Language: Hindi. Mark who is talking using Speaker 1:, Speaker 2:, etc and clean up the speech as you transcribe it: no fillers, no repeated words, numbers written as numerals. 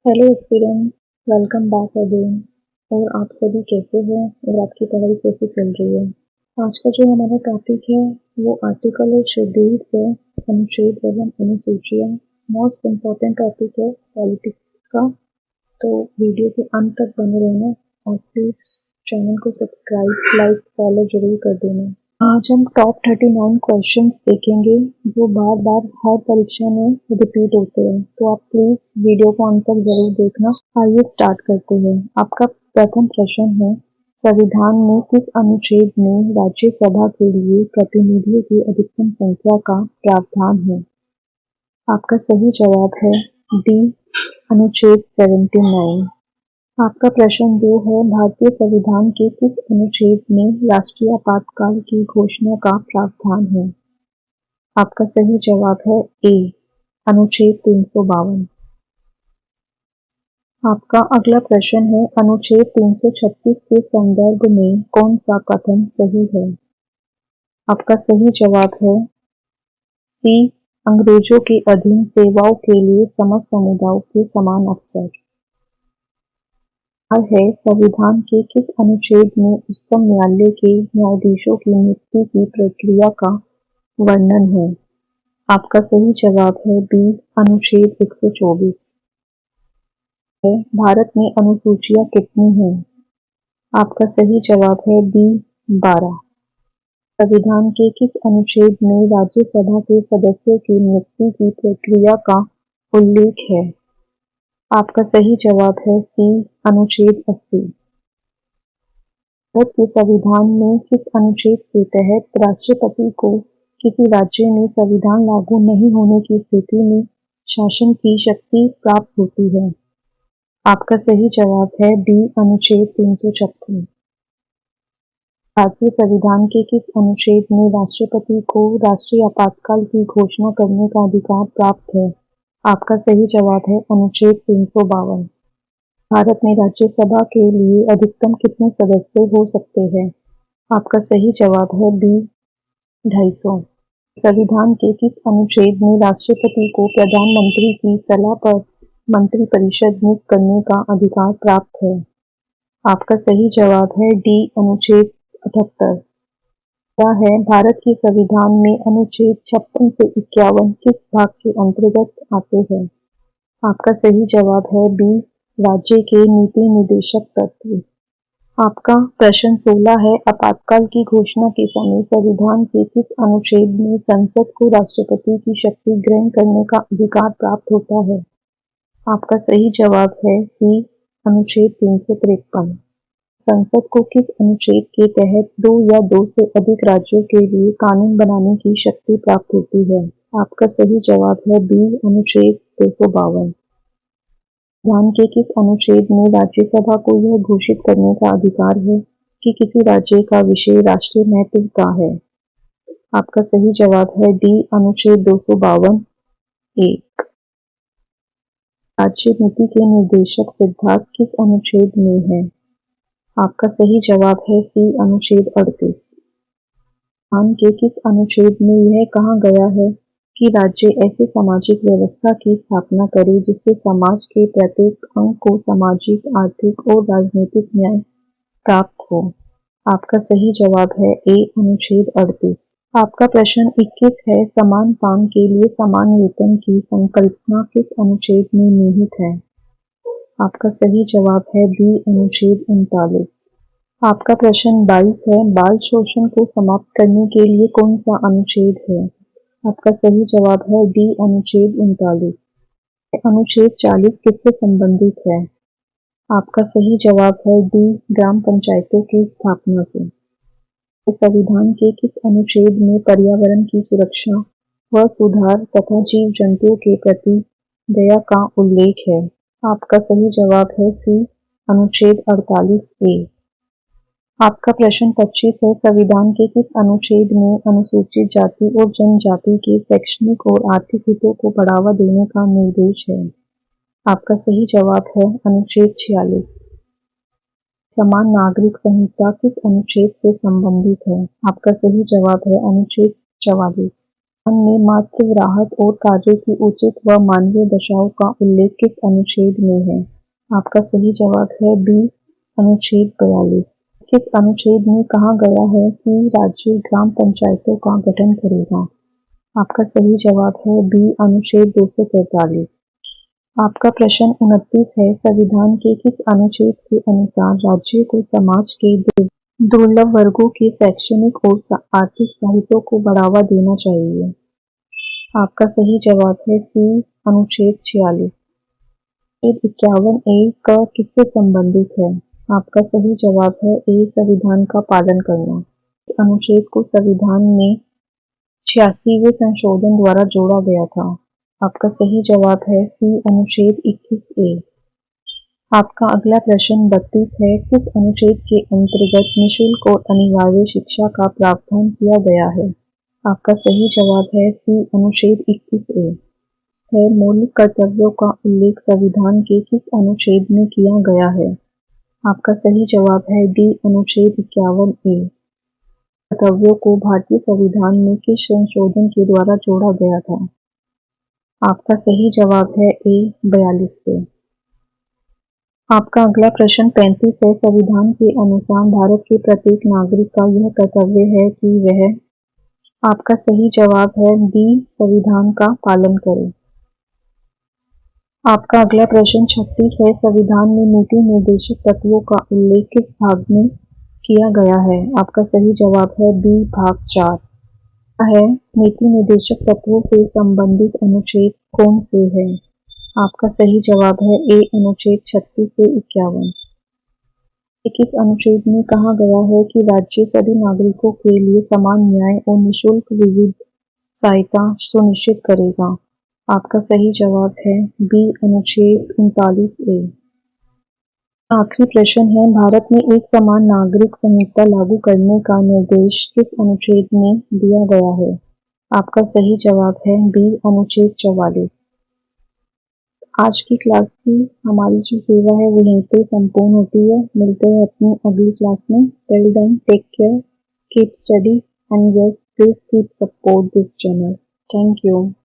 Speaker 1: Hello student, welcome back again. और आप सभी कैसे हैं और आपकी पढ़ाई कैसी चल रही है? आज का जो हमारा टॉपिक है वो आर्टिकल और शेड्यूल है, अनुच्छेद एवं अनुसूचियाँ। मोस्ट इम्पोर्टेंट टॉपिक है पॉलिटिक्स का। तो वीडियो के अंत तक बने रहना और प्लीज़ चैनल को सब्सक्राइब, लाइक, फॉलो जरूर कर देना। आज हम टॉप 39 क्वेश्चंस देखेंगे जो बार बार हर परीक्षा में रिपीट होते हैं, तो आप प्लीज वीडियो को अंत तक जरूर देखना। आइए स्टार्ट करते हैं। आपका प्रथम प्रश्न है, संविधान में किस अनुच्छेद में राज्यसभा के लिए प्रतिनिधियों की अधिकतम संख्या का प्रावधान है? आपका सही जवाब है डी, अनुच्छेद 79। आपका प्रश्न 2 है, भारतीय संविधान के किस अनुच्छेद में राष्ट्रीय आपातकाल की घोषणा का प्रावधान है? आपका सही जवाब है ए, अनुच्छेद 352। आपका अगला प्रश्न है, अनुच्छेद 336 के संदर्भ में कौन सा कथन सही है? आपका सही जवाब है सी, अंग्रेजों के अधीन सेवाओं के लिए समस्त समुदायों के समान अवसर। है संविधान के किस अनुच्छेद में उच्चतम न्यायालय के न्यायाधीशों की नियुक्ति की प्रक्रिया का वर्णन है? आपका सही जवाब है बी, अनुच्छेद 124। है भारत में अनुसूचियां कितनी हैं? आपका सही जवाब है बी, 12। संविधान के किस अनुच्छेद में राज्यसभा के सदस्यों की नियुक्ति की प्रक्रिया का उल्लेख है? आपका सही जवाब है सी, अनुच्छेद 80। भारत के संविधान में किस अनुच्छेद के तहत राष्ट्रपति को किसी राज्य में संविधान लागू नहीं होने की स्थिति में शासन की शक्ति प्राप्त होती है? आपका सही जवाब है डी, अनुच्छेद 356। भारतीय संविधान के किस अनुच्छेद में राष्ट्रपति को राष्ट्रीय आपातकाल की घोषणा करने का अधिकार प्राप्त है? आपका सही जवाब है अनुच्छेद 352। भारत में राज्यसभा के लिए अधिकतम कितने सदस्य हो सकते हैं? आपका सही जवाब है बी, 250। संविधान के किस अनुच्छेद में राष्ट्रपति को प्रधानमंत्री की सलाह पर मंत्रिपरिषद नियुक्त करने का अधिकार प्राप्त है? आपका सही जवाब है डी, अनुच्छेद 78। क्या है भारत के संविधान में अनुच्छेद 56 से 51 किस भाग के अंतर्गत आते हैं? आपका सही जवाब है बी, राज्य के नीति निर्देशक तत्व। आपका प्रश्न 16 है, आपातकाल की घोषणा के समय संविधान के किस अनुच्छेद में संसद को राष्ट्रपति की शक्ति ग्रहण करने का अधिकार प्राप्त होता है? आपका सही जवाब है सी, अनुच्छेद 353। संसद को किस अनुच्छेद के तहत 2 या 2 से अधिक राज्यों के लिए कानून बनाने की शक्ति प्राप्त होती है? आपका सही जवाब है बी, अनुच्छेद 252। संविधान के किस अनुच्छेद में राज्यसभा को यह घोषित करने का अधिकार है कि किसी राज्य का विषय राष्ट्रीय महत्व का है? आपका सही जवाब है डी, अनुच्छेद 252 एक। राज्य नीति के निर्देशक सिद्धांत किस अनुच्छेद में है? आपका सही जवाब है सी, अनुच्छेद 38। संविधान के किस अनुच्छेद में यह कहा गया है कि राज्य ऐसे सामाजिक व्यवस्था की स्थापना करे जिससे समाज के प्रत्येक अंग को सामाजिक, आर्थिक और राजनीतिक न्याय प्राप्त हो? आपका सही जवाब है ए, अनुच्छेद 38। आपका प्रश्न 21 है, समान काम के लिए समान वेतन की संकल्पना किस अनुच्छेद में निहित है? आपका सही जवाब है बी, अनुच्छेद 39। आपका प्रश्न 22 है, बाल शोषण को समाप्त करने के लिए कौन सा अनुच्छेद है? आपका सही जवाब है डी, अनुच्छेद 39। अनुच्छेद 40 किससे संबंधित है? आपका सही जवाब है डी, ग्राम पंचायतों की स्थापना से। संविधान के किस अनुच्छेद में पर्यावरण की सुरक्षा व सुधार तथा जीव जंतुओं के प्रति दया का उल्लेख है? आपका सही जवाब है सी, अनुच्छेद 48 ए। आपका प्रश्न 25 है, संविधान के किस अनुच्छेद में अनुसूचित जाति और जनजाति के शैक्षणिक और आर्थिक हितों को बढ़ावा देने का निर्देश है? आपका सही जवाब है अनुच्छेद 46। समान नागरिक संहिता किस अनुच्छेद से संबंधित है? आपका सही जवाब है अनुच्छेद 44। में मातृ राहत और कार्य की उचित व मानवीय दशाओं का उल्लेख किस अनुच्छेद में है? आपका सही जवाब है बी, अनुच्छेद 42। किस अनुच्छेद में कहा गया है कि राज्य ग्राम पंचायतों का गठन करेगा? आपका सही जवाब है बी, अनुच्छेद 243। आपका प्रश्न 29 है, संविधान के किस अनुच्छेद के अनुसार राज्य को समाज के दुर्लभ वर्गों के शैक्षणिक और आर्थिक साहित्य को बढ़ावा देना चाहिए? आपका सही जवाब है सी, अनुच्छेद 46। अनुच्छेद 51A क किससे संबंधित है? आपका सही जवाब है ए, संविधान का पालन करना। अनुच्छेद को संविधान में 86वें संशोधन द्वारा जोड़ा गया था। आपका सही जवाब है सी, अनुच्छेद 21A। आपका अगला प्रश्न 32 है, किस अनुच्छेद के अंतर्गत निःशुल्क और अनिवार्य शिक्षा का प्रावधान किया गया है? आपका सही जवाब है सी, अनुच्छेद 21A है। मौलिक कर्तव्यों का उल्लेख संविधान के किस अनुच्छेद में किया गया है? आपका सही जवाब है डी, अनुच्छेद 51A। कर्तव्यों को भारतीय संविधान में किस संशोधन के द्वारा जोड़ा गया था? आपका सही जवाब है ए, 42 पे। आपका अगला प्रश्न 35 है, संविधान के अनुसार भारत के प्रत्येक नागरिक का यह कर्तव्य है कि वह। आपका सही जवाब है बी, संविधान का पालन करे। आपका अगला प्रश्न 36 है, संविधान में नीति निर्देशक तत्वों का उल्लेख किस भाग में किया गया है? आपका सही जवाब है बी, भाग 4 है। नीति निर्देशक तत्वों से संबंधित अनुच्छेद कौन से है? आपका सही जवाब है ए, अनुच्छेद 36 से 51। किस अनुच्छेद में कहा गया है कि राज्य सभी नागरिकों के लिए समान न्याय और निःशुल्क विविध सहायता सुनिश्चित करेगा? आपका सही जवाब है बी, अनुच्छेद 39A। आखिरी प्रश्न है, भारत में एक समान नागरिक संहिता लागू करने का निर्देश किस अनुच्छेद में दिया गया है? आपका सही जवाब है बी, अनुच्छेद 44। आज की क्लास की हमारी जो सेवा है वो यहीं पे संपूर्ण होती है। मिलते हैं अपनी अगली क्लास में। Till then take care, keep study and yes please keep support this channel. Thank you.